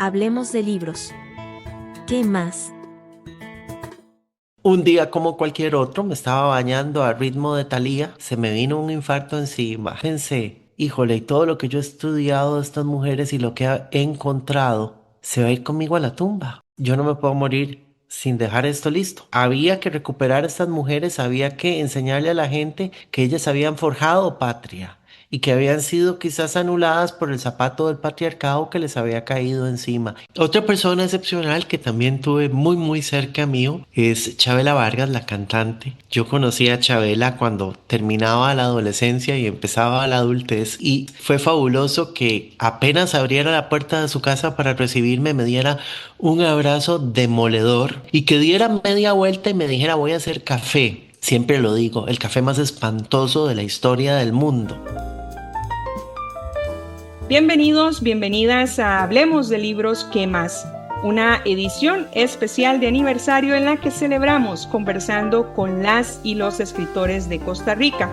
Hablemos de libros. ¿Qué más? Un día como cualquier otro, me estaba bañando a ritmo de Thalía, se me vino un infarto encima. Pensé, híjole, y todo lo que yo he estudiado de estas mujeres y lo que he encontrado, se va a ir conmigo a la tumba. Yo no me puedo morir sin dejar esto listo. Había que recuperar a estas mujeres, había que enseñarle a la gente que ellas habían forjado patria y que habían sido quizás anuladas por el zapato del patriarcado que les había caído encima. Otra persona excepcional que también tuve muy cerca mío es Chabela Vargas, la cantante. Yo conocí a Chabela cuando terminaba la adolescencia y empezaba la adultez, y fue fabuloso que apenas abriera la puerta de su casa para recibirme, me diera un abrazo demoledor y que diera media vuelta y me dijera: voy a hacer café. Siempre lo digo, el café más espantoso de la historia del mundo. Bienvenidos, bienvenidas a Hablemos de Libros, ¿qué más? Una edición especial de aniversario en la que celebramos conversando con las y los escritores de Costa Rica.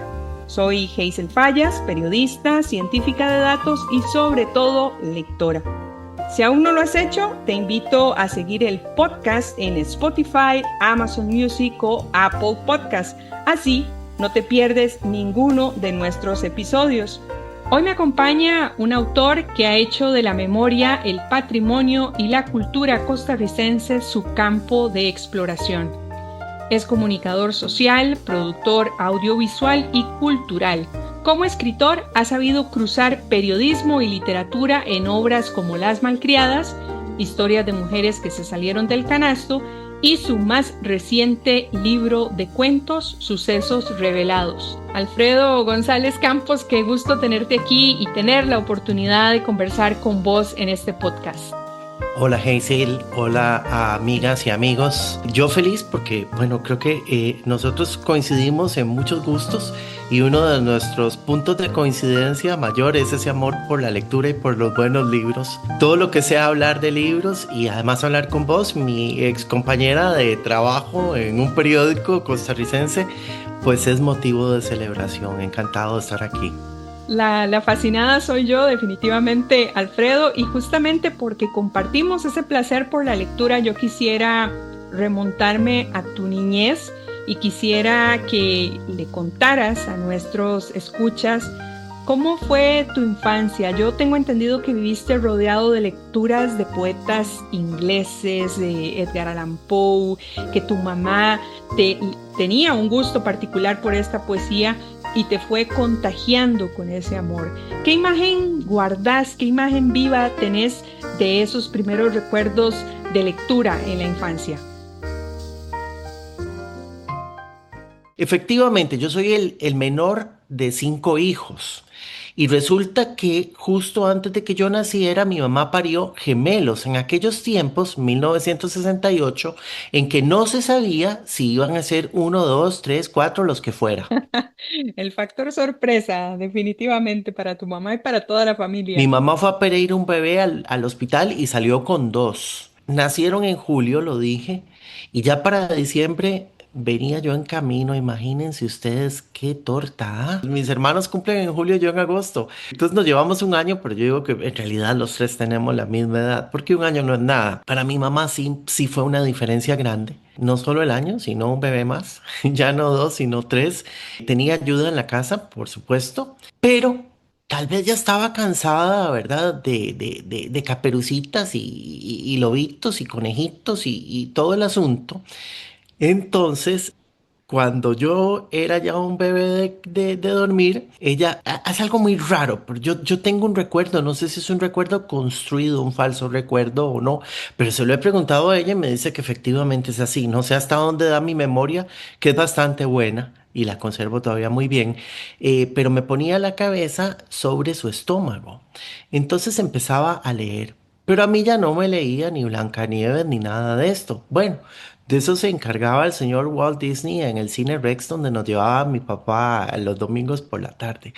Soy Hazel Fallas, periodista, científica de datos y sobre todo lectora. Si aún no lo has hecho, te invito a seguir el podcast en Spotify, Amazon Music o Apple Podcast. Así no te pierdes ninguno de nuestros episodios. Hoy me acompaña un autor que ha hecho de la memoria, el patrimonio y la cultura costarricense su campo de exploración. Es comunicador social, productor audiovisual y cultural. Como escritor, ha sabido cruzar periodismo y literatura en obras como Las Malcriadas, historias de mujeres que se salieron del canasto, y su más reciente libro de cuentos, Sucesos Revelados. Alfredo González Campos, qué gusto tenerte aquí y tener la oportunidad de conversar con vos en este podcast. Hola Hazel, hola amigas y amigos. Yo feliz porque, creo que nosotros coincidimos en muchos gustos y uno de nuestros puntos de coincidencia mayor es ese amor por la lectura y por los buenos libros. Todo lo que sea hablar de libros y además hablar con vos, mi ex compañera de trabajo en un periódico costarricense, pues es motivo de celebración. Encantado de estar aquí. La fascinada soy yo, definitivamente, Alfredo, y justamente porque compartimos ese placer por la lectura, yo quisiera remontarme a tu niñez y quisiera que le contaras a nuestros escuchas cómo fue tu infancia. Yo tengo entendido que viviste rodeado de lecturas de poetas ingleses, de Edgar Allan Poe, que tu mamá tenía un gusto particular por esta poesía y te fue contagiando con ese amor. ¿Qué imagen guardás, qué imagen viva tenés de esos primeros recuerdos de lectura en la infancia? Efectivamente, yo soy el menor de 5 hijos. Y resulta que justo antes de que yo naciera, mi mamá parió gemelos en aquellos tiempos, 1968, en que no se sabía si iban a ser 1, 2, 3, 4, los que fuera. El factor sorpresa, definitivamente, para tu mamá y para toda la Mi familia. mamá fue a pedir un bebé al hospital y salió con 2. Nacieron en julio, lo dije, y ya para diciembre venía yo en camino. Imagínense ustedes qué torta. ¿Ah? Mis hermanos cumplen en julio, yo en agosto. Entonces nos llevamos un año, pero yo digo que en realidad los 3 tenemos la misma edad, porque un año no es nada. Para mi mamá sí fue una diferencia grande. No solo el año, sino un bebé más. Ya no 2, sino 3. Tenía ayuda en la casa, por supuesto, pero tal vez ya estaba cansada, ¿verdad? De caperucitas y lobitos y conejitos y todo el asunto. Entonces, cuando yo era ya un bebé de dormir, ella hace algo muy raro, pero yo tengo un recuerdo, no sé si es un recuerdo construido, un falso recuerdo o no, pero se lo he preguntado a ella y me dice que efectivamente es así. No sé hasta dónde da mi memoria, que es bastante buena y la conservo todavía muy bien, pero me ponía la cabeza sobre su estómago. Entonces empezaba a leer. Pero a mí ya no me leía ni Blancanieves ni nada de esto. Bueno, de eso se encargaba el señor Walt Disney en el Cine Rex, donde nos llevaba mi papá los domingos por la tarde.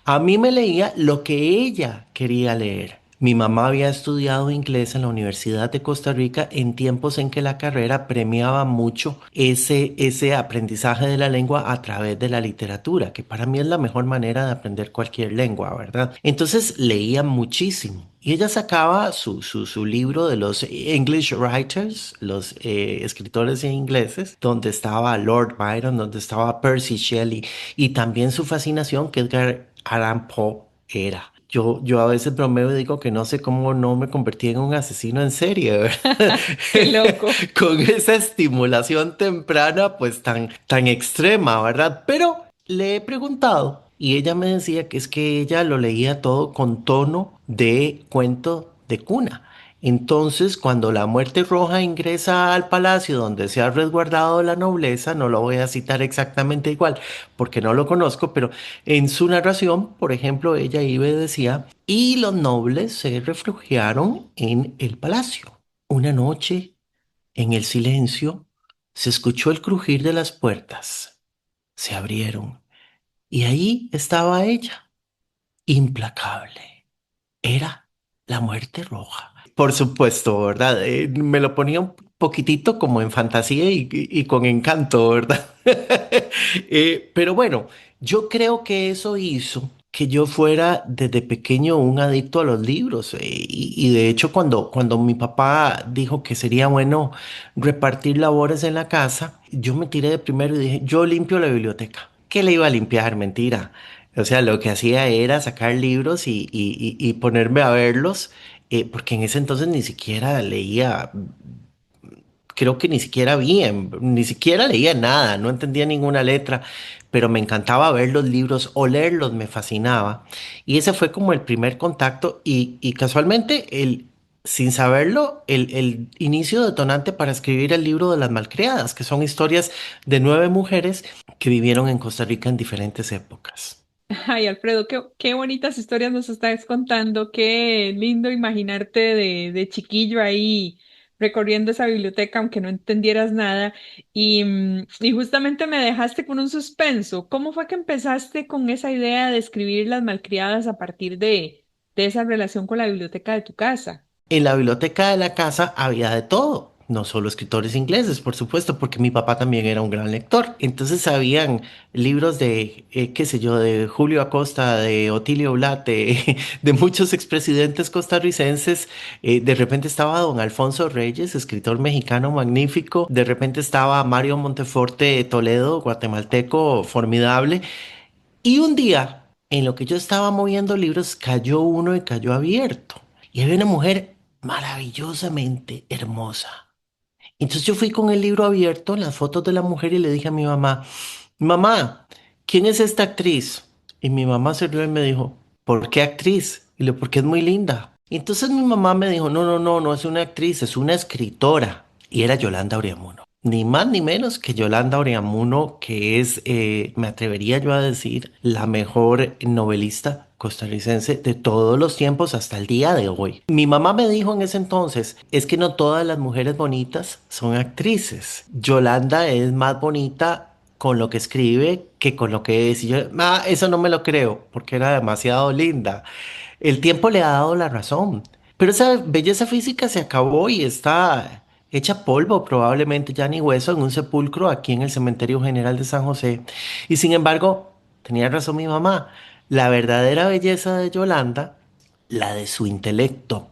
A mí me leía lo que ella quería leer. Mi mamá había estudiado inglés en la Universidad de Costa Rica en tiempos en que la carrera premiaba mucho ese aprendizaje de la lengua a través de la literatura, que para mí es la mejor manera de aprender cualquier lengua, ¿verdad? Entonces leía muchísimo. Y ella sacaba su libro de los English Writers, los escritores ingleses, donde estaba Lord Byron, donde estaba Percy Shelley, y también su fascinación que Edgar Allan Poe era. Yo a veces bromeo y digo que no sé cómo no me convertí en un asesino en serie, ¿verdad? Qué loco. Con esa estimulación temprana, pues tan extrema, ¿verdad? Pero le he preguntado y ella me decía que es que ella lo leía todo con tono de cuento de cuna. Entonces, cuando la Muerte Roja ingresa al palacio donde se ha resguardado la nobleza, no lo voy a citar exactamente igual porque no lo conozco, pero en su narración, por ejemplo, ella iba y decía, y los nobles se refugiaron en el palacio. Una noche, en el silencio, se escuchó el crujir de las puertas. Se abrieron y ahí estaba ella, implacable. Era la Muerte Roja. Por supuesto, ¿verdad? Me lo ponía un poquitito como en fantasía y con encanto, ¿verdad? Pero bueno, yo creo que eso hizo que yo fuera desde pequeño un adicto a los libros. Y de hecho, cuando mi papá dijo que sería bueno repartir labores en la casa, yo me tiré de primero y dije, yo limpio la biblioteca. ¿Qué le iba a limpiar? Mentira. O sea, lo que hacía era sacar libros y ponerme a verlos, porque en ese entonces ni siquiera leía, creo que ni siquiera bien, ni siquiera leía nada, no entendía ninguna letra, pero me encantaba ver los libros o leerlos, me fascinaba. Y ese fue como el primer contacto y casualmente, sin saberlo, el inicio detonante para escribir el libro de las malcriadas, que son historias de 9 mujeres que vivieron en Costa Rica en diferentes épocas. Ay, Alfredo, qué bonitas historias nos estás contando, qué lindo imaginarte de chiquillo ahí recorriendo esa biblioteca aunque no entendieras nada y justamente me dejaste con un suspenso. ¿Cómo fue que empezaste con esa idea de escribir Las Malcriadas a partir de esa relación con la biblioteca de tu casa? En la biblioteca de la casa había de todo, no solo escritores ingleses, por supuesto, porque mi papá también era un gran lector. Entonces habían libros de, qué sé yo, de Julio Acosta, de Otilio Blat, de muchos expresidentes costarricenses. De repente estaba don Alfonso Reyes, escritor mexicano magnífico. De repente estaba Mario Monteforte de Toledo, guatemalteco formidable. Y un día, en lo que yo estaba moviendo libros, cayó uno y cayó abierto. Y había una mujer maravillosamente hermosa. Entonces yo fui con el libro abierto, las fotos de la mujer, y le dije a mi mamá, mamá, ¿quién es esta actriz? Y mi mamá se rió y me dijo, ¿por qué actriz? Y le dije, porque es muy linda. Y entonces mi mamá me dijo, no, no, no, no es una actriz, es una escritora. Y era Yolanda Oriamuno. Ni más ni menos que Yolanda Oriamuno, que es, me atrevería yo a decir, la mejor novelista costarricense de todos los tiempos hasta el día de hoy. Mi mamá me dijo en ese entonces, es que no todas las mujeres bonitas son actrices. Yolanda es más bonita con lo que escribe que con lo que es. Y yo, eso no me lo creo, porque era demasiado linda. El tiempo le ha dado la razón, pero esa belleza física se acabó y está hecha polvo, probablemente ya ni hueso, en un sepulcro aquí en el Cementerio General de San José. Y sin embargo, tenía razón mi mamá, la verdadera belleza de Yolanda, la de su intelecto,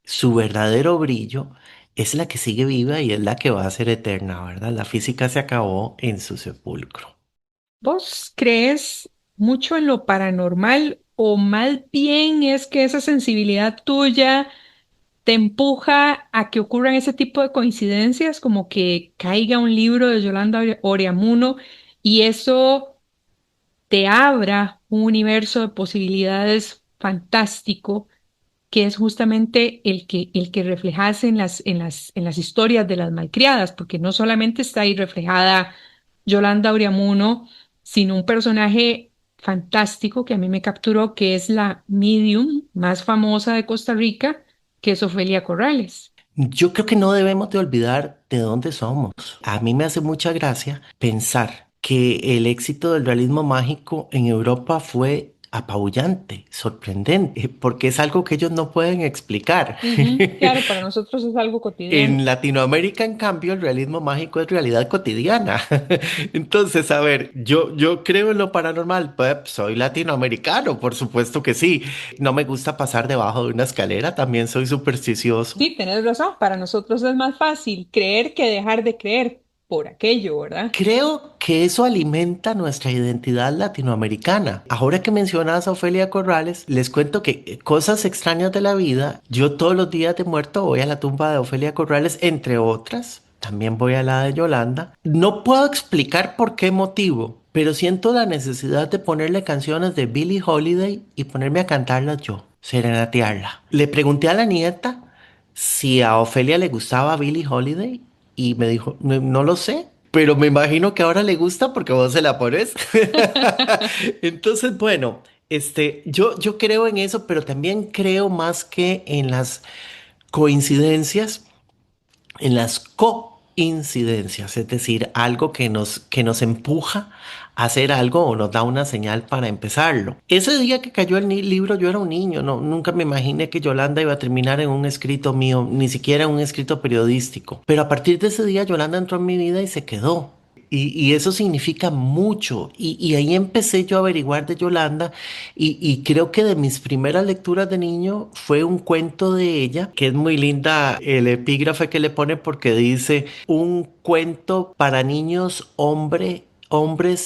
su verdadero brillo, es la que sigue viva y es la que va a ser eterna, ¿verdad? La física se acabó en su sepulcro. ¿Vos crees mucho en lo paranormal o más bien es que esa sensibilidad tuya te empuja a que ocurran ese tipo de coincidencias, como que caiga un libro de Yolanda Oriamuno y eso te abra un universo de posibilidades fantástico, que es justamente el que reflejas en las historias de las malcriadas, porque no solamente está ahí reflejada Yolanda Oriamuno, sino un personaje fantástico que a mí me capturó, que es la medium más famosa de Costa Rica, que es Ofelia Corrales. Yo creo que no debemos de olvidar de dónde somos. A mí me hace mucha gracia pensar que el éxito del realismo mágico en Europa fue apabullante, sorprendente, porque es algo que ellos no pueden explicar. Ujú, claro, para nosotros es algo cotidiano. En Latinoamérica, en cambio, el realismo mágico es realidad cotidiana. Entonces, a ver, yo creo en lo paranormal, pues soy latinoamericano, por supuesto que sí. No me gusta pasar debajo de una escalera, también soy supersticioso. Sí, tenés razón, para nosotros es más fácil creer que dejar de creer por aquello, ¿verdad? Creo que eso alimenta nuestra identidad latinoamericana. Ahora que mencionas a Ofelia Corrales, les cuento que cosas extrañas de la vida, yo todos los días de muerto voy a la tumba de Ofelia Corrales, entre otras. También voy a la de Yolanda. No puedo explicar por qué motivo, pero siento la necesidad de ponerle canciones de Billie Holiday y ponerme a cantarlas yo, serenatearla. Le pregunté a la nieta si a Ofelia le gustaba Billie Holiday y me dijo, no, no lo sé, pero me imagino que ahora le gusta porque vos se la pones. Entonces, bueno, yo creo en eso, pero también creo más que en las coincidencias, en las coincidencias, es decir, algo que nos empuja a hacer algo o nos da una señal para empezarlo. Ese día que cayó el libro yo era un niño, no, nunca me imaginé que Yolanda iba a terminar en un escrito mío, ni siquiera en un escrito periodístico. Pero a partir de ese día Yolanda entró en mi vida y se quedó. Y eso significa mucho. Y ahí empecé yo a averiguar de Yolanda y creo que de mis primeras lecturas de niño fue un cuento de ella, que es muy linda el epígrafe que le pone porque dice un cuento para niños hombres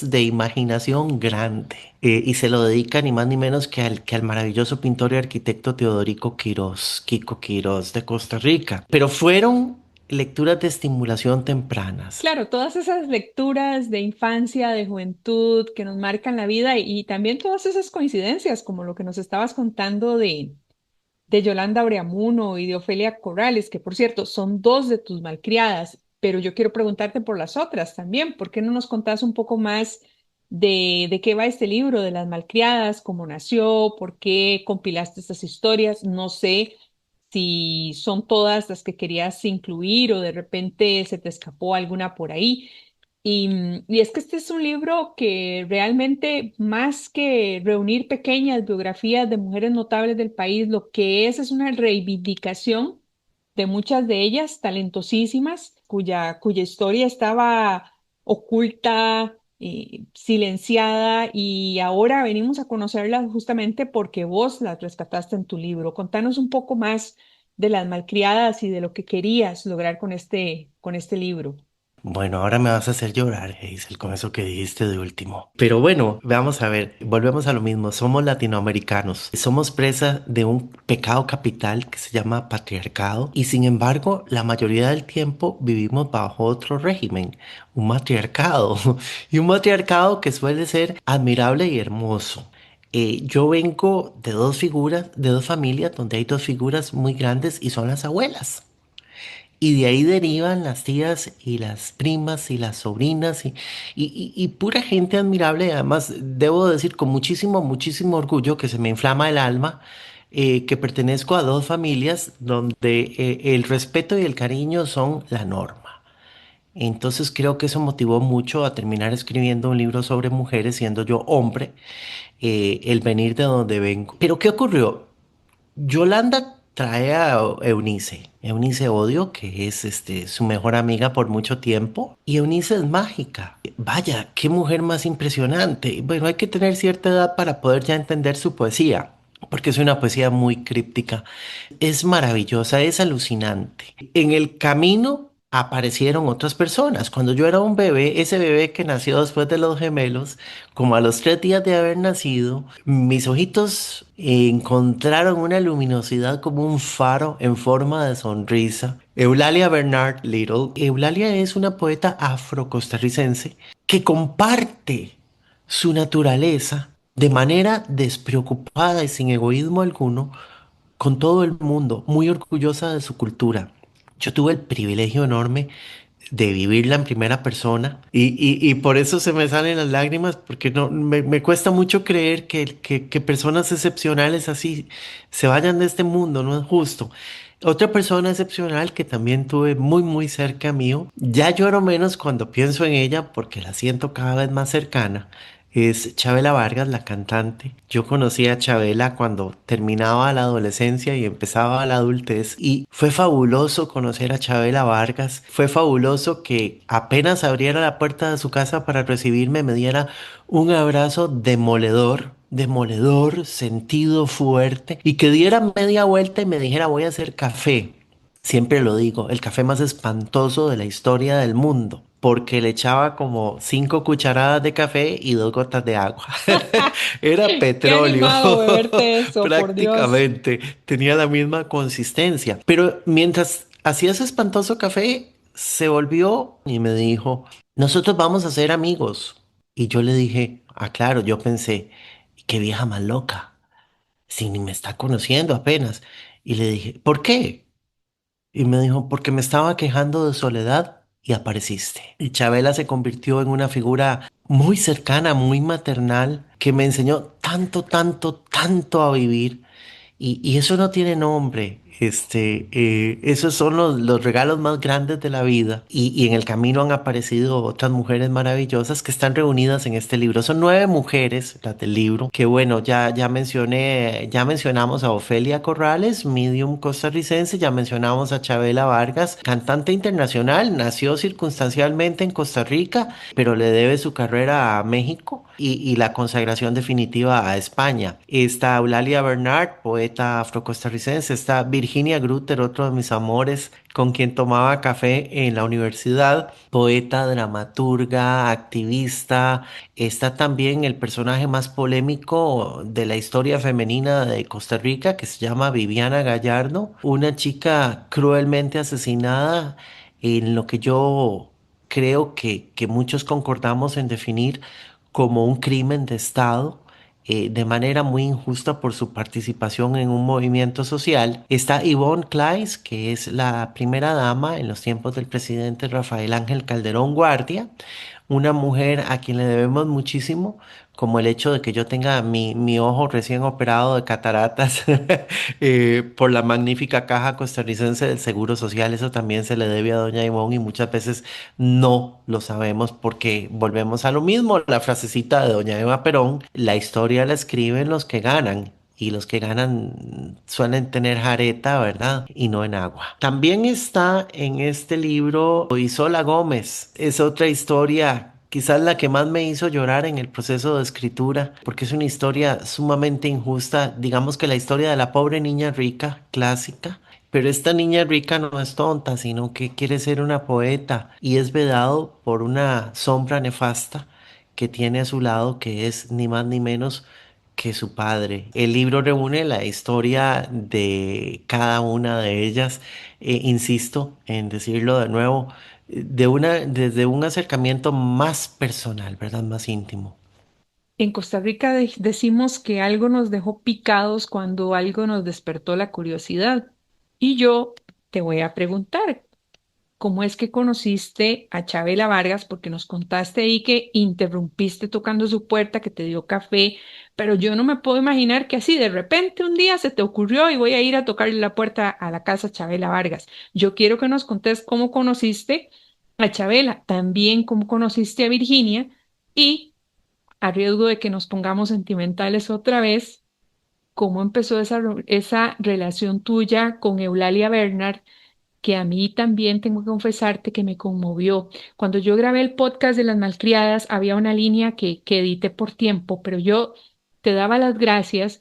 de imaginación grande. Y se lo dedica ni más ni menos que al maravilloso pintor y arquitecto Teodorico Quirós, Kiko Quirós de Costa Rica. Pero fueron lecturas de estimulación tempranas. Claro, todas esas lecturas de infancia, de juventud que nos marcan la vida y también todas esas coincidencias, como lo que nos estabas contando de Yolanda Breamuno y de Ofelia Corrales, que por cierto son dos de tus malcriadas, pero yo quiero preguntarte por las otras también. ¿Por qué no nos contás un poco más de qué va este libro, de las malcriadas, cómo nació, por qué compilaste estas historias? No sé si son todas las que querías incluir o de repente se te escapó alguna por ahí. Y es que este es un libro que realmente, más que reunir pequeñas biografías de mujeres notables del país, lo que es una reivindicación de muchas de ellas talentosísimas, cuya historia estaba oculta, silenciada, y ahora venimos a conocerlas justamente porque vos las rescataste en tu libro. Contanos un poco más de las malcriadas y de lo que querías lograr con este libro. Bueno, ahora me vas a hacer llorar, Hazel, con eso que dijiste de último. Pero bueno, vamos a ver, volvemos a lo mismo. Somos latinoamericanos, somos presa de un pecado capital que se llama patriarcado y sin embargo, la mayoría del tiempo vivimos bajo otro régimen, un matriarcado, y un matriarcado que suele ser admirable y hermoso. Yo vengo de dos figuras, de dos familias donde hay dos figuras muy grandes y son las abuelas. Y de ahí derivan las tías y las primas y las sobrinas y pura gente admirable. Además, debo decir con muchísimo, muchísimo orgullo que se me inflama el alma, que pertenezco a dos familias donde el respeto y el cariño son la norma. Entonces creo que eso motivó mucho a terminar escribiendo un libro sobre mujeres, siendo yo hombre, el venir de donde vengo. Pero ¿qué ocurrió? Yolanda trae a Eunice Odio, que es su mejor amiga por mucho tiempo, y Eunice es mágica. Vaya, qué mujer más impresionante. Bueno, hay que tener cierta edad para poder ya entender su poesía, porque es una poesía muy críptica. Es maravillosa, es alucinante. En el camino aparecieron otras personas. Cuando yo era un bebé, ese bebé que nació después de los gemelos, como a los 3 días de haber nacido, mis ojitos encontraron una luminosidad como un faro en forma de sonrisa. Eulalia Bernard Little. Eulalia es una poeta afrocostarricense que comparte su naturaleza de manera despreocupada y sin egoísmo alguno con todo el mundo, muy orgullosa de su cultura. Yo tuve el privilegio enorme de vivirla en primera persona y por eso se me salen las lágrimas, porque no, me cuesta mucho creer que personas excepcionales así se vayan de este mundo, no es justo. Otra persona excepcional que también tuve muy muy cerca mío, ya lloro menos cuando pienso en ella porque la siento cada vez más cercana, es Chabela Vargas, la cantante. Yo conocí a Chabela cuando terminaba la adolescencia y empezaba la adultez y fue fabuloso conocer a Chabela Vargas. Fue fabuloso que apenas abriera la puerta de su casa para recibirme me diera un abrazo demoledor. Demoledor, sentido fuerte y que diera media vuelta y me dijera voy a hacer café. Siempre lo digo, el café más espantoso de la historia del mundo, porque le echaba como 5 cucharadas de café y 2 gotas de agua. Era Qué petróleo, animado beberte eso, por Dios. prácticamente. Tenía la misma consistencia. Pero mientras hacía ese espantoso café, se volvió y me dijo, nosotros vamos a ser amigos. Y yo le dije, ah, claro, yo pensé, qué vieja más loca, si ni me está conociendo apenas. Y le dije, ¿por qué? Y me dijo, porque me estaba quejando de soledad y apareciste. Y Chabela se convirtió en una figura muy cercana, muy maternal, que me enseñó tanto, tanto, tanto a vivir. Y eso no tiene nombre. Esos son los regalos más grandes de la vida. Y en el camino han aparecido otras mujeres maravillosas que están reunidas en este libro. Son 9 mujeres, las del libro, que bueno, ya mencioné, ya mencionamos a Ofelia Corrales, medium costarricense, ya mencionamos a Chabela Vargas, cantante internacional, nació circunstancialmente en Costa Rica, pero le debe su carrera a México y la consagración definitiva a España. Está Eulalia Bernard, poeta afrocostarricense. Está Virginia Grutter, otro de mis amores, con quien tomaba café en la universidad. Poeta, dramaturga, activista. Está también el personaje más polémico de la historia femenina de Costa Rica, que se llama Viviana Gallardo, una chica cruelmente asesinada en lo que yo creo que muchos concordamos en definir como un crimen de Estado, de manera muy injusta por su participación en un movimiento social. Está Yvonne Claes, que es la primera dama en los tiempos del presidente Rafael Ángel Calderón Guardia, una mujer a quien le debemos muchísimo, como el hecho de que yo tenga mi ojo recién operado de cataratas por la magnífica caja costarricense del Seguro Social. Eso también se le debe a doña Ivonne y muchas veces no lo sabemos porque volvemos a lo mismo, la frasecita de doña Eva Perón, la historia la escriben los que ganan. Y los que ganan suelen tener jareta, ¿verdad? Y no en agua. También está en este libro Isola Gómez. Es otra historia, quizás la que más me hizo llorar en el proceso de escritura, porque es una historia sumamente injusta. Digamos que la historia de la pobre niña rica, clásica. Pero esta niña rica no es tonta, sino que quiere ser una poeta y es vedado por una sombra nefasta que tiene a su lado, que es ni más ni menos que su padre. El libro reúne la historia de cada una de ellas, insisto en decirlo de nuevo, desde un acercamiento más personal, ¿verdad? Más íntimo. En Costa Rica decimos que algo nos dejó picados cuando algo nos despertó la curiosidad. Y yo te voy a preguntar, ¿cómo es que conociste a Chabela Vargas? Porque nos contaste ahí que interrumpiste tocando su puerta, que te dio café, pero yo no me puedo imaginar que así de repente un día se te ocurrió y voy a ir a tocarle la puerta a la casa Chabela Vargas. Yo quiero que nos contes cómo conociste a Chabela, también cómo conociste a Virginia y, a riesgo de que nos pongamos sentimentales otra vez, cómo empezó esa relación tuya con Eulalia Bernard, que a mí también tengo que confesarte que me conmovió. Cuando yo grabé el podcast de las malcriadas, había una línea que edité por tiempo, pero yo te daba las gracias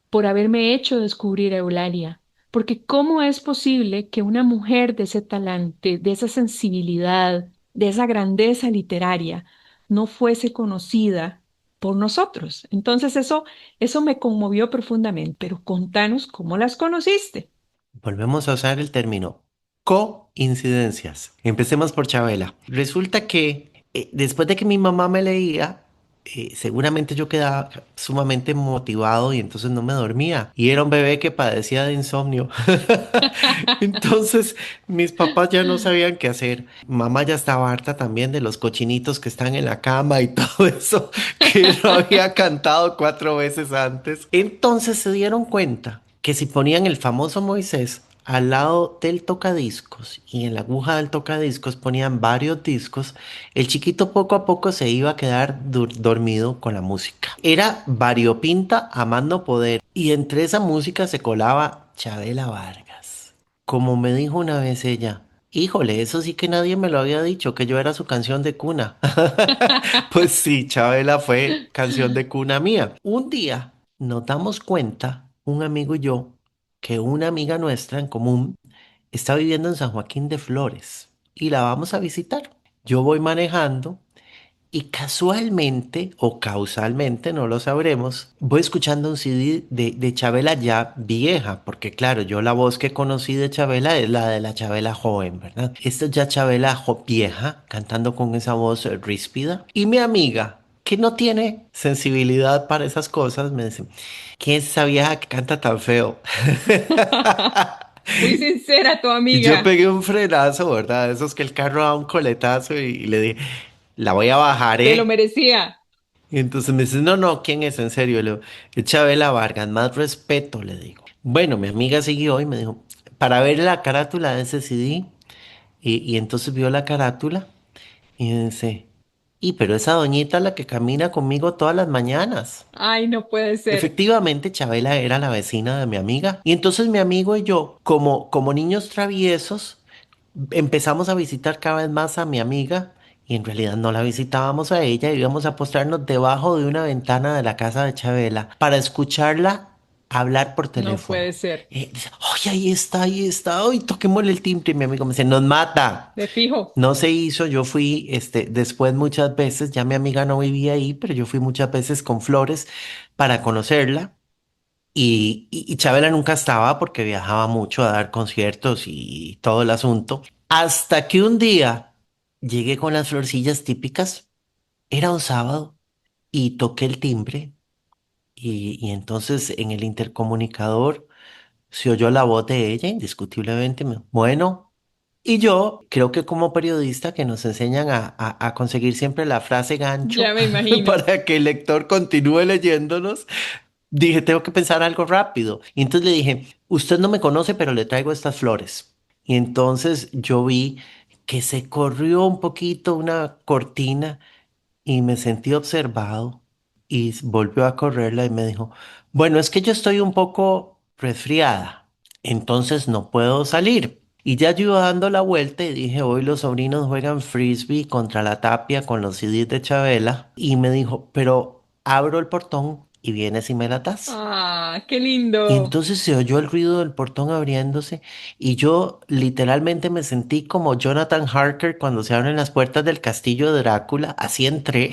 por haberme hecho descubrir a Eulalia. Porque ¿cómo es posible que una mujer de ese talante, de esa sensibilidad, de esa grandeza literaria, no fuese conocida por nosotros? Entonces eso me conmovió profundamente. Pero contanos cómo las conociste. Volvemos a usar el término coincidencias. Empecemos por Chabela. Resulta que después de que mi mamá me leía, seguramente yo quedaba sumamente motivado y entonces no me dormía. Y era un bebé que padecía de insomnio. Entonces mis papás ya no sabían qué hacer. Mamá ya estaba harta también de los cochinitos que están en la cama y todo eso que no había cantado 4 veces antes. Entonces se dieron cuenta que si ponían el famoso Moisés al lado del tocadiscos y en la aguja del tocadiscos ponían varios discos, el chiquito poco a poco se iba a quedar dormido con la música. Era variopinta a más no poder y entre esa música se colaba Chabela Vargas. Como me dijo una vez ella, híjole, eso sí que nadie me lo había dicho, que yo era su canción de cuna. Pues sí, Chabela fue canción de cuna mía. Un día nos damos cuenta, un amigo y yo, que una amiga nuestra en común está viviendo en San Joaquín de Flores y la vamos a visitar. Yo voy manejando y casualmente o causalmente, no lo sabremos, voy escuchando un CD de Chabela ya vieja, porque claro, yo la voz que conocí de Chabela es la de la Chabela joven, ¿verdad? Esta es ya Chabela vieja, cantando con esa voz ríspida. Y mi amiga, que no tiene sensibilidad para esas cosas, me dice, ¿quién es esa vieja que canta tan feo? Muy sincera tu Y yo amiga. pegué un frenazo, ¿verdad? Esos que el carro da un coletazo y le dije, la voy a bajar, Se lo ¿eh? merecía. Y entonces me dice, no, no, ¿quién es? En serio, le digo, "Es Chabela Vargas, más respeto, le digo. Bueno, mi amiga siguió y me dijo, para ver la carátula de ese CD, y entonces vio la carátula y dice, y pero esa doñita es la que camina conmigo todas las mañanas. Ay, no puede ser. Efectivamente, Chabela era la vecina de mi amiga. Y entonces mi amigo y yo, como niños traviesos, empezamos a visitar cada vez más a mi amiga y en realidad no la visitábamos a ella, íbamos a postrarnos debajo de una ventana de la casa de Chabela para escucharla hablar por No puede teléfono. ser. Dice, ¡ay, ahí está! ¡Ay, toquémosle el timbre! Y mi amigo me dice, ¡nos mata! De fijo. No se hizo, yo fui después muchas veces, ya mi amiga no vivía ahí, pero yo fui muchas veces con flores para conocerla. Y Chabela nunca estaba porque viajaba mucho a dar conciertos y todo el asunto. Hasta que un día llegué con las florcillas típicas, era un sábado, y toqué el timbre y entonces en el intercomunicador se oyó la voz de ella, indiscutiblemente. Bueno, y yo creo que como periodista que nos enseñan a conseguir siempre la frase gancho Ya me imagino. para que el lector continúe leyéndonos. Dije, tengo que pensar algo rápido. Y entonces le dije, usted no me conoce, pero le traigo estas flores. Y entonces yo vi que se corrió un poquito una cortina y me sentí observado y volvió a correrla y me dijo, bueno, es que yo estoy un poco resfriada, entonces no puedo salir. Y ya yo iba dando la vuelta y dije, hoy los sobrinos juegan frisbee contra la tapia con los CDs de Chabela. Y me dijo, pero abro el portón y vienes y me la das. Ah, qué Y lindo. entonces se oyó el ruido del portón abriéndose y yo literalmente me sentí como Jonathan Harker cuando se abren las puertas del castillo de Drácula, así entré.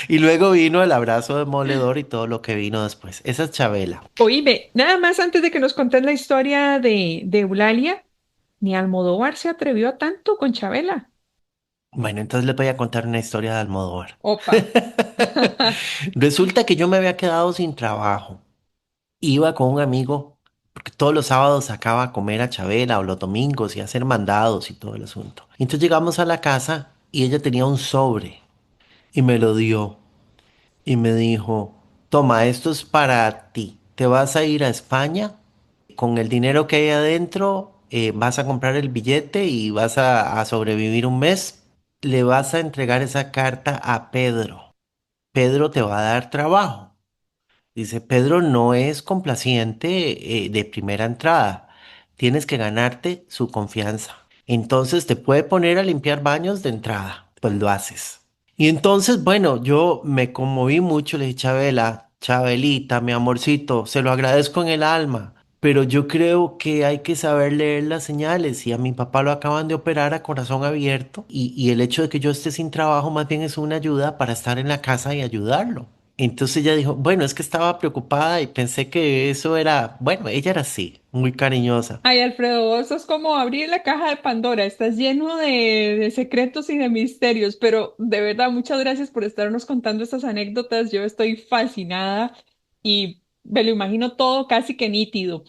Y luego vino el abrazo demoledor y todo lo que vino después. Esa es Chabela. Oíme, nada más antes de que nos contes la historia de Eulalia, ni Almodóvar se atrevió a tanto con Chabela. Bueno, entonces les voy a contar una historia de Almodóvar. Opa. Resulta que yo me había quedado sin trabajo. Iba con un amigo, porque todos los sábados sacaba a comer a Chabela o los domingos y a hacer mandados y todo el asunto. Entonces llegamos a la casa y ella tenía un sobre y me lo dio y me dijo, toma, esto es para ti. Te vas a ir a España con el dinero que hay adentro, vas a comprar el billete y vas a sobrevivir un mes. Le vas a entregar esa carta a Pedro. Pedro te va a dar trabajo. Dice, Pedro no es complaciente de primera entrada. Tienes que ganarte su confianza. Entonces te puede poner a limpiar baños de entrada. Pues lo haces. Y entonces, bueno, yo me conmoví mucho. Le dije, Chabela, Chabelita, mi amorcito, se lo agradezco en el alma. Pero yo creo que hay que saber leer las señales y a mi papá lo acaban de operar a corazón abierto y el hecho de que yo esté sin trabajo más bien es una ayuda para estar en la casa y ayudarlo. Entonces ella dijo, bueno, es que estaba preocupada y pensé que eso era, bueno, ella era así, muy cariñosa. Ay, Alfredo, vos sos como abrir la caja de Pandora, estás lleno de secretos y de misterios, pero de verdad, muchas gracias por estarnos contando estas anécdotas. Yo estoy fascinada y me lo imagino todo casi que nítido.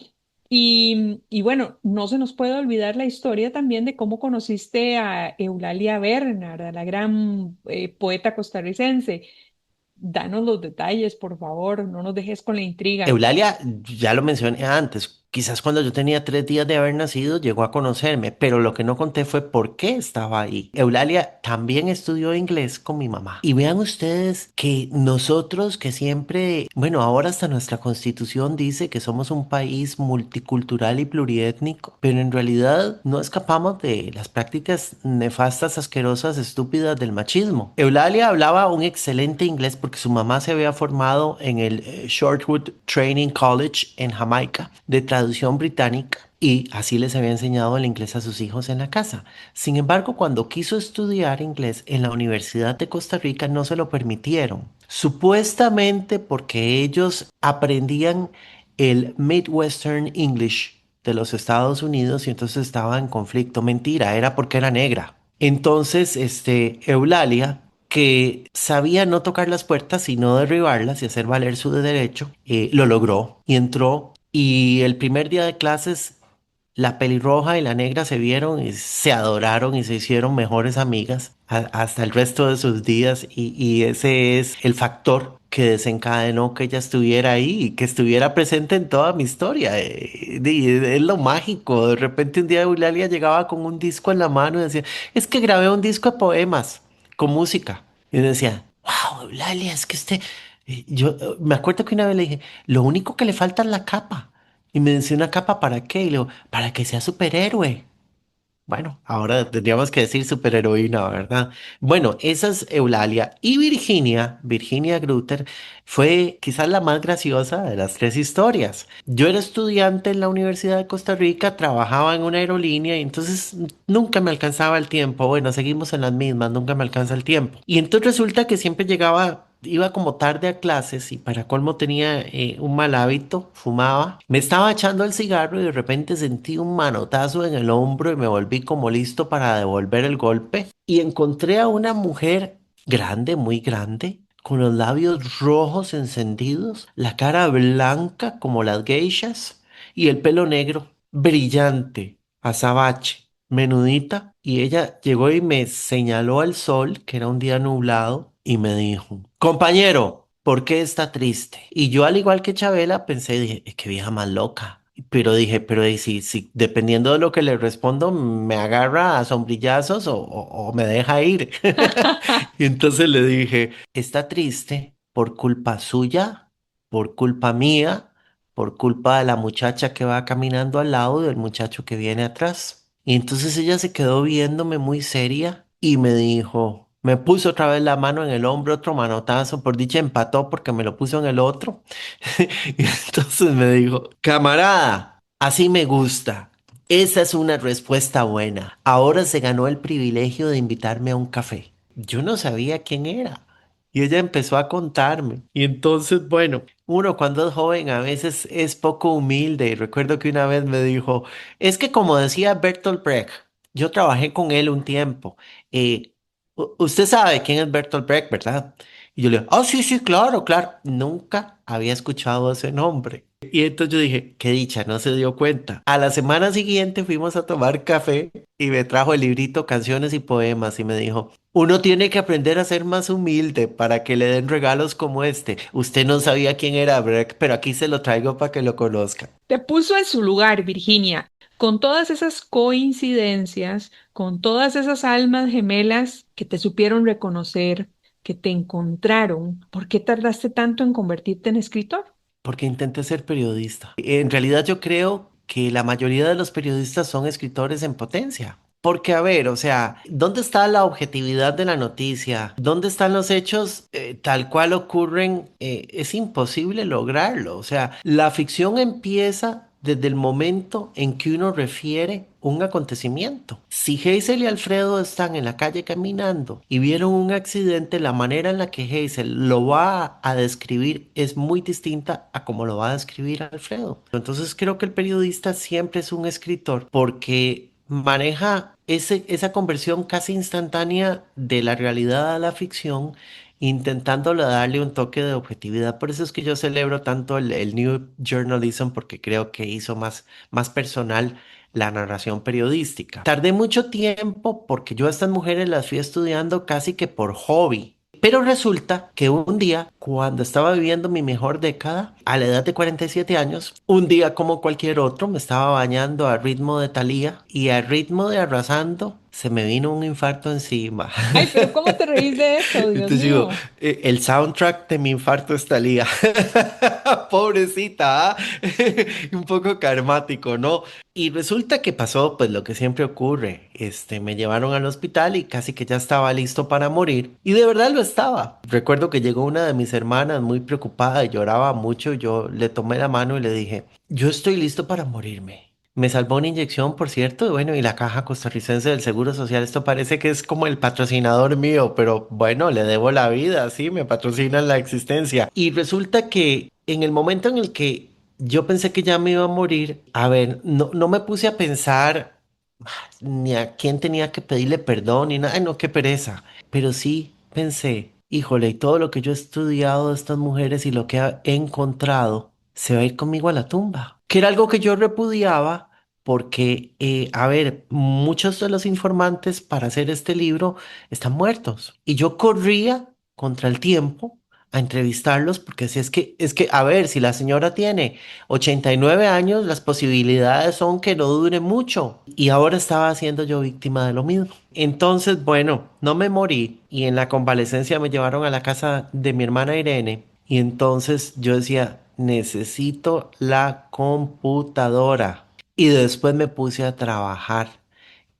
Y bueno, no se nos puede olvidar la historia también de cómo conociste a Eulalia Bernard, a la gran poeta costarricense. Danos los detalles, por favor, no nos dejes con la intriga. Eulalia, ya lo mencioné antes, Quizás cuando yo tenía 3 días de haber nacido llegó a conocerme, pero lo que no conté fue por qué estaba ahí. Eulalia también estudió inglés con mi mamá. Y vean ustedes que nosotros que siempre, bueno, ahora hasta nuestra constitución dice que somos un país multicultural y pluriétnico, pero en realidad no escapamos de las prácticas nefastas, asquerosas, estúpidas del machismo. Eulalia hablaba un excelente inglés porque su mamá se había formado en el Shortwood Training College en Jamaica de traducción británica y así les había enseñado el inglés a sus hijos en la casa. Sin embargo, cuando quiso estudiar inglés en la Universidad de Costa Rica no se lo permitieron, supuestamente porque ellos aprendían el Midwestern English de los Estados Unidos y entonces estaba en conflicto. Mentira, era porque era negra. Entonces, Eulalia, que sabía no tocar las puertas, sino derribarlas y hacer valer su derecho, lo logró y entró. Y el primer día de clases, la pelirroja y la negra se vieron y se adoraron y se hicieron mejores amigas hasta el resto de sus días. Y ese es el factor que desencadenó que ella estuviera ahí y que estuviera presente en toda mi historia. Es lo mágico. De repente un día Eulalia llegaba con un disco en la mano y decía, es que grabé un disco de poemas con música. Y yo decía, wow, Eulalia, es que me acuerdo que una vez le dije, lo único que le falta es la capa. Y me decía, ¿una capa para qué? Y le digo, para que sea superhéroe. Bueno, ahora tendríamos que decir superheroína, ¿verdad? Bueno, esa es Eulalia. Y Virginia Grutter, fue quizás la más graciosa de las tres historias. Yo era estudiante en la Universidad de Costa Rica, trabajaba en una aerolínea y entonces nunca me alcanzaba el tiempo. Bueno, seguimos en las mismas, nunca me alcanza el tiempo. Y entonces resulta que siempre iba como tarde a clases y para colmo tenía un mal hábito, fumaba. Me estaba echando el cigarro y de repente sentí un manotazo en el hombro y me volví como listo para devolver el golpe. Y encontré a una mujer grande, muy grande, con los labios rojos encendidos, la cara blanca como las geishas y el pelo negro, brillante, azabache, menudita. Y ella llegó y me señaló al sol, que era un día nublado, y me dijo, compañero, ¿por qué está triste? Y yo, al igual que Chabela, pensé, dije, qué vieja más loca. Pero dije, pero ¿y si dependiendo de lo que le respondo, me agarra a sombrillazos o me deja ir? Y entonces le dije, está triste por culpa suya, por culpa mía, por culpa de la muchacha que va caminando al lado y del muchacho que viene atrás. Y entonces ella se quedó viéndome muy seria y me dijo, me puso otra vez la mano en el hombro, otro manotazo, por dicha empató porque me lo puso en el otro. Y entonces me dijo, camarada, así me gusta. Esa es una respuesta buena. Ahora se ganó el privilegio de invitarme a un café. Yo no sabía quién era. Y ella empezó a contarme. Y entonces, bueno, uno cuando es joven a veces es poco humilde. Y recuerdo que una vez me dijo, es que como decía Bertolt Brecht, yo trabajé con él un tiempo. Usted sabe quién es Bertolt Brecht, ¿verdad? Y yo le digo, sí, sí, claro, claro. Nunca había escuchado ese nombre. Y entonces yo dije, qué dicha, no se dio cuenta. A la semana siguiente fuimos a tomar café y me trajo el librito Canciones y Poemas y me dijo, uno tiene que aprender a ser más humilde para que le den regalos como este. Usted no sabía quién era Brecht, pero aquí se lo traigo para que lo conozca. Te puso en su lugar, Virginia, con todas esas coincidencias, con todas esas almas gemelas que te supieron reconocer, que te encontraron. ¿Por qué tardaste tanto en convertirte en escritor? Porque intenté ser periodista. En realidad yo creo que la mayoría de los periodistas son escritores en potencia. Porque, a ver, o sea, ¿dónde está la objetividad de la noticia? ¿Dónde están los hechos tal cual ocurren? Es imposible lograrlo. O sea, la ficción empieza desde el momento en que uno refiere un acontecimiento. Si Hazel y Alfredo están en la calle caminando y vieron un accidente, la manera en la que Hazel lo va a describir es muy distinta a como lo va a describir Alfredo. Entonces creo que el periodista siempre es un escritor porque maneja esa conversión casi instantánea de la realidad a la ficción, intentándole darle un toque de objetividad. Por eso es que yo celebro tanto el New Journalism, porque creo que hizo más personal la narración periodística. Tardé mucho tiempo porque yo a estas mujeres las fui estudiando casi que por hobby. Pero resulta que un día, cuando estaba viviendo mi mejor década, a la edad de 47 años, un día como cualquier otro, me estaba bañando a ritmo de Thalía y a ritmo de Arrasando, se me vino un infarto encima. Ay, pero ¿cómo te reís de eso? Dios Entonces digo, mío. el soundtrack de mi infarto es Thalía. Pobrecita, ¿ah? Un poco karmático, ¿no? Y resulta que pasó pues lo que siempre ocurre. Me llevaron al hospital y casi que ya estaba listo para morir. Y de verdad lo estaba. Recuerdo que llegó una de mis hermanas muy preocupada y lloraba mucho. Yo le tomé la mano y le dije, yo estoy listo para morirme. Me salvó una inyección, por cierto, bueno, y la Caja Costarricense del Seguro Social, esto parece que es como el patrocinador mío, pero bueno, le debo la vida, sí, me patrocinan la existencia. Y resulta que en el momento en el que yo pensé que ya me iba a morir, a ver, no me puse a pensar ni a quién tenía que pedirle perdón, ni nada, ay, no, qué pereza, pero sí pensé, híjole, y todo lo que yo he estudiado de estas mujeres y lo que he encontrado, se va a ir conmigo a la tumba, que era algo que yo repudiaba porque, a ver, muchos de los informantes para hacer este libro están muertos y yo corría contra el tiempo a entrevistarlos porque si es que, a ver, si la señora tiene 89 años, las posibilidades son que no dure mucho. Y ahora estaba siendo yo víctima de lo mismo. Entonces, bueno, no me morí y en la convalecencia me llevaron a la casa de mi hermana Irene. Y entonces yo decía, necesito la computadora. Y después me puse a trabajar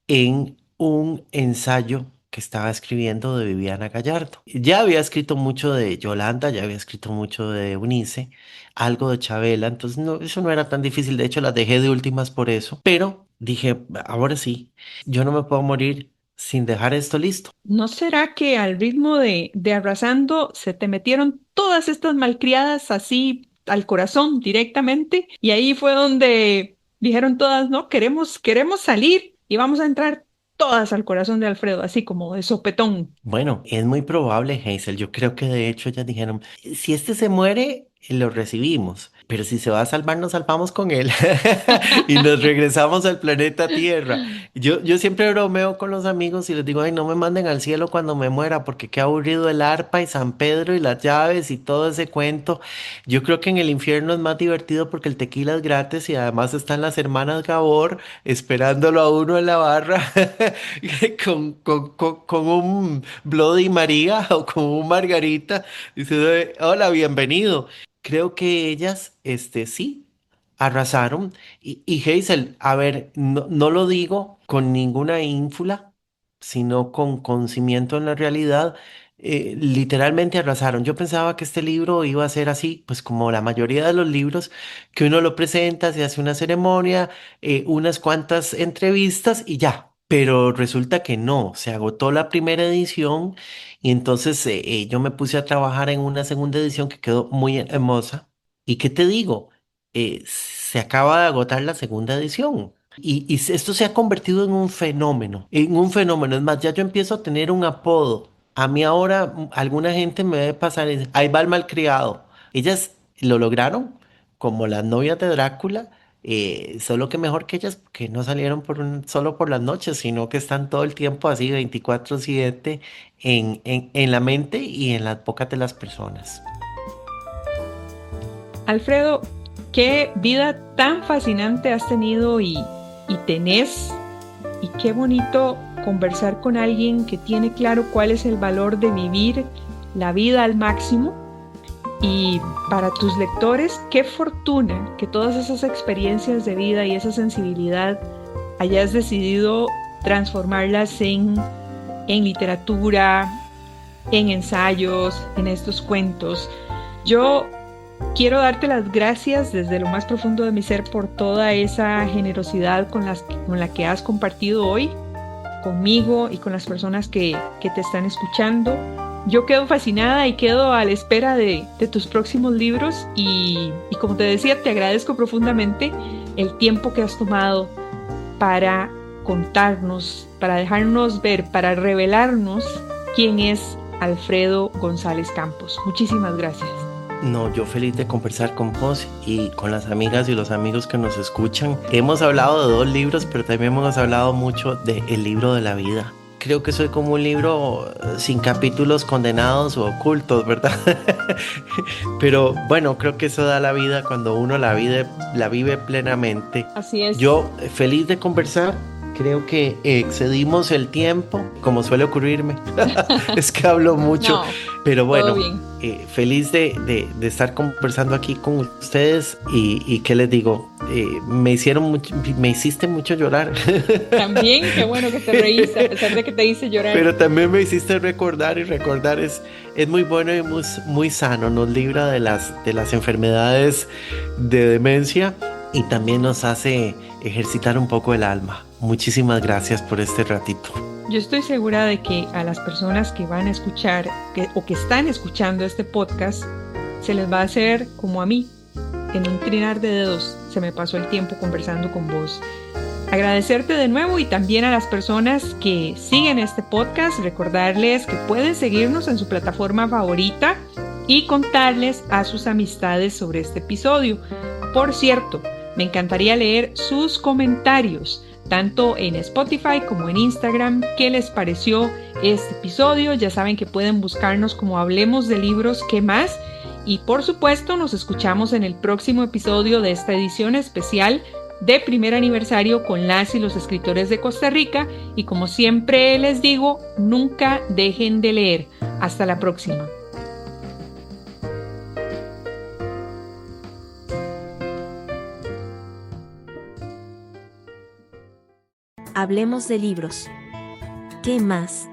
en un ensayo que estaba escribiendo de Viviana Gallardo. Ya había escrito mucho de Yolanda, ya había escrito mucho de Eunice, algo de Chabela, entonces no, eso no era tan difícil, de hecho las dejé de últimas por eso, pero dije, ahora sí, yo no me puedo morir sin dejar esto listo. ¿No será que al ritmo de Arrasando se te metieron todas estas malcriadas así al corazón directamente? Y ahí fue donde dijeron todas, no, queremos salir y vamos a entrar todas al corazón de Alfredo, así como de sopetón. Bueno, es muy probable, Hazel. Yo creo que de hecho ellas dijeron, si este se muere, lo recibimos, pero si se va a salvar, nos salvamos con él y nos regresamos al planeta Tierra. Yo siempre bromeo con los amigos y les digo, ay, no me manden al cielo cuando me muera, porque qué aburrido el arpa y San Pedro y las llaves y todo ese cuento. Yo creo que en el infierno es más divertido porque el tequila es gratis y además están las hermanas Gabor esperándolo a uno en la barra con un Bloody María o con un Margarita, dice, hola, bienvenido. Creo que ellas, sí, arrasaron. Y Hazel, a ver, no lo digo con ninguna ínfula, sino con conocimiento en la realidad. Literalmente arrasaron. Yo pensaba que este libro iba a ser así, pues como la mayoría de los libros, que uno lo presenta, se hace una ceremonia, unas cuantas entrevistas y ya. Pero resulta que no, se agotó la primera edición y entonces yo me puse a trabajar en una segunda edición que quedó muy hermosa. ¿Y qué te digo? Se acaba de agotar la segunda edición. Y esto se ha convertido en un fenómeno, en un fenómeno. Es más, ya yo empiezo a tener un apodo. A mí ahora alguna gente me ve pasar y dice, ahí va el malcriado. Ellas lo lograron, como las novias de Drácula, solo que mejor que ellas, que no salieron solo por las noches, sino que están todo el tiempo así 24/7 en la mente y en las bocas de las personas. Alfredo, qué vida tan fascinante has tenido y tenés, y qué bonito conversar con alguien que tiene claro cuál es el valor de vivir la vida al máximo. Y para tus lectores, qué fortuna que todas esas experiencias de vida y esa sensibilidad hayas decidido transformarlas en literatura, en ensayos, en estos cuentos. Yo quiero darte las gracias desde lo más profundo de mi ser por toda esa generosidad con la que has compartido hoy conmigo y con las personas que te están escuchando. Yo quedo fascinada y quedo a la espera de tus próximos libros y como te decía, te agradezco profundamente el tiempo que has tomado para contarnos, para dejarnos ver, para revelarnos quién es Alfredo González Campos. Muchísimas gracias. No, yo feliz de conversar con vos y con las amigas y los amigos que nos escuchan. Hemos hablado de 2 libros, pero también hemos hablado mucho de El libro de la vida. creo que soy como un libro sin capítulos condenados o ocultos, ¿verdad? Pero bueno, creo que eso da la vida cuando uno la vive plenamente. Así es. Yo feliz de conversar. Creo que excedimos el tiempo, como suele ocurrirme. Es que hablo mucho, No, pero bueno, todo bien. feliz de estar conversando aquí con ustedes y ¿qué les digo? Me hiciste mucho llorar. También, qué bueno que te reíste, a pesar de que te hice llorar. Pero también me hiciste recordar y recordar es muy bueno y muy sano, nos libra de las enfermedades de demencia y también nos hace ejercitar un poco el alma. Muchísimas gracias por este ratito. Yo estoy segura de que a las personas que van a escuchar o que están escuchando este podcast, se les va a hacer como a mí. En un trinar de dedos se me pasó el tiempo conversando con vos. Agradecerte de nuevo y también a las personas que siguen este podcast, recordarles que pueden seguirnos en su plataforma favorita y contarles a sus amistades sobre este episodio. Por cierto, me encantaría leer sus comentarios, tanto en Spotify como en Instagram. ¿Qué les pareció este episodio? Ya saben que pueden buscarnos como Hablemos de Libros, ¿qué más? Y por supuesto nos escuchamos en el próximo episodio de esta edición especial de primer aniversario con las y los escritores de Costa Rica. Y como siempre les digo, nunca dejen de leer. Hasta la próxima. Hablemos de libros. ¿Qué más?